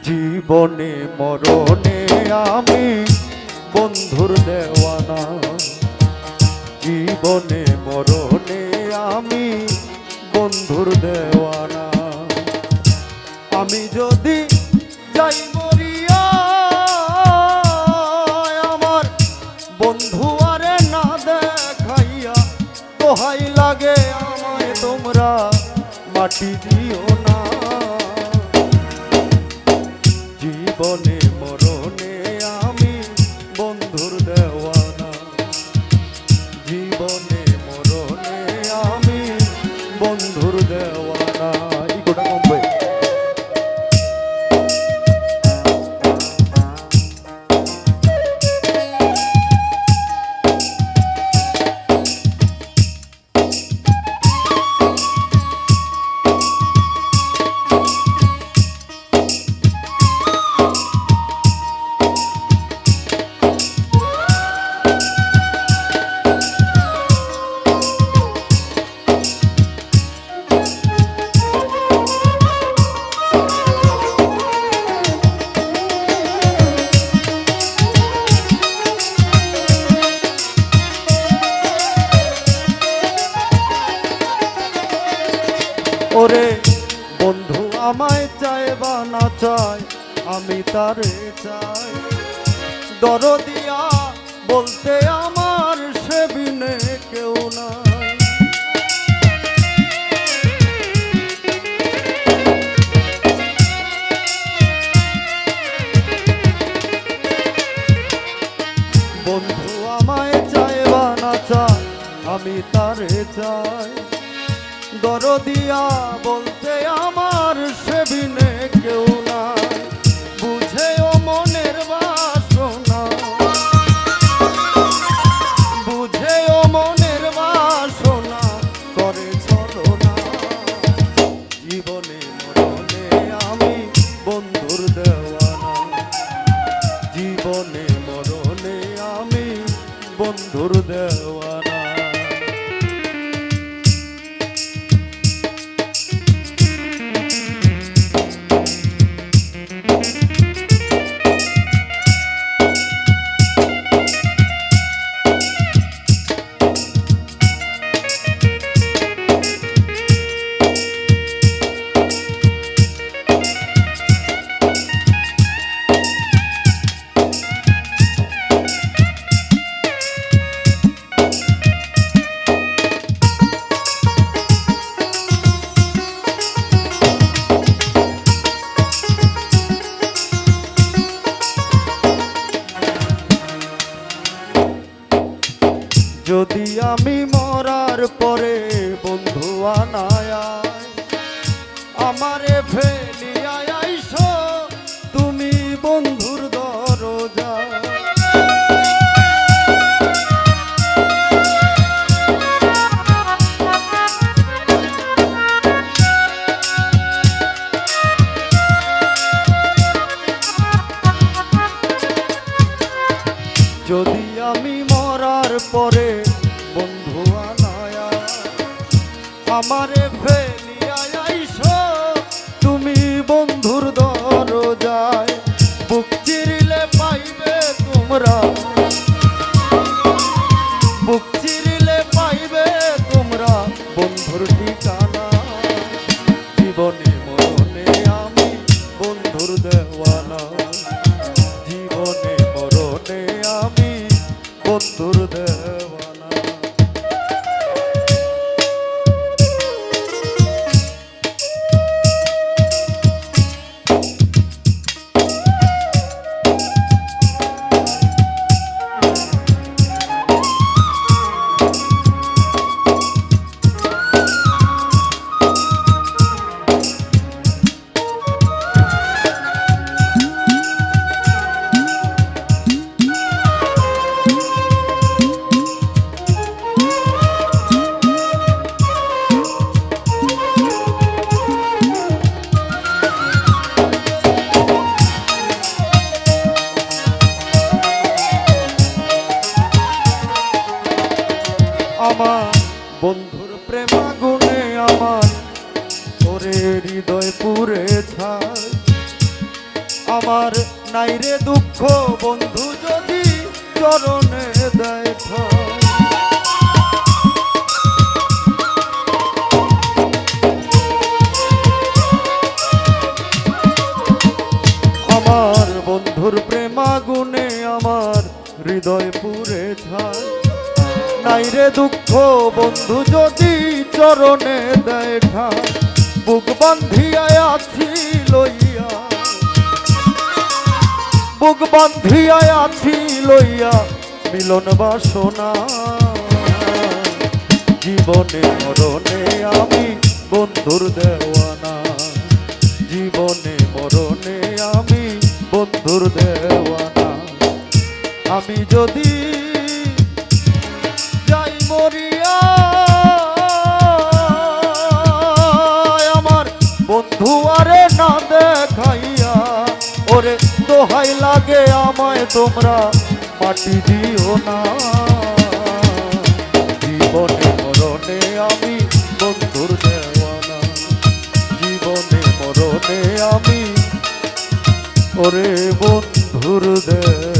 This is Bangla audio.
জীবনে মরণে আমি বন্ধুর দেওয়ানা, জীবনে মরণে আমি বন্ধুর দেওয়ানা। আমি যদি যাই মরিয়া আমার বন্ধু আরে না দেখাইয়া, দোহাই লাগে আমায় তোমরা মাটি দিও না। জীবনে মরণে আমি বন্ধুর দেওয়ানা, জীবনে মরণে আমি বন্ধুর দেওয়ানা। এই গোটা মুম্বাই ওরে বন্ধু আমায় চায় বা না চায় আমি তারে চাই, দরদিয়া বলতে আমার সে বিনে কেউ নাই। বন্ধু আমায় চায় বা না চায় আমি তারে চাই, দরদিয়া বলতে আমার সে বিনে কেউ নাই। বুঝেও মনের বাসনা, বুঝেও মনের বাসনা করে ছলনা। জীবনে মরণে আমি বন্ধুর দেওয়ানা, জীবনে মরণে আমি বন্ধুর দেওয়ানা। যদি আমি মরার পরে বন্ধু আনায় আমারে ফেলিয়া আইসো তুমি বন্ধুর দরজা। যদি আমি মরার পরে বন্ধু আনায়া আমারে ফেলিয়া আইসো তুমি বন্ধুর দরজায়, বুক চিরিলে পাইবে তোমরা, বুক চিরিলে পাইবে তোমরা বন্ধুর ঠিকানা। জীবনে মরণে আমি বন্ধুর দেওয়ানা, জীবনে মরণে আমি বন্ধুর দেওয়ানা। আমার বন্ধুর প্রেম আগুনে আমার ওরে হৃদয় পুড়ে ছাই, আমার নাই রে দুঃখ বন্ধু যদি চরণে দেয় ঠাঁই। আমার বন্ধুর প্রেমাগুনে আমার হৃদয় পুরে ছাই। নাই রে দুঃখ বন্ধু যদি চরণে দেয় ঠাঁই। বুক বান্ধিয়া আছি লইয়া, বুক বান্ধিয়া আছি লইয়া মিলন বাসনা। জীবনে মরণে আমি বন্ধুর দেওয়ানা, জীবনে মরণে আমি বন্ধুর দেওয়ানা। আমি যদি যাই মরিয়া আমার বন্ধু আরে না দেখাইয়া, ওরে দোহাই লাগে আমায় তোমরা মাটি দিও না। জীবনে মরণে আমি বন্ধুর দেওয়ানা, জীবনে মরণে আমি ওরে বন্ধুর দেওয়ানা।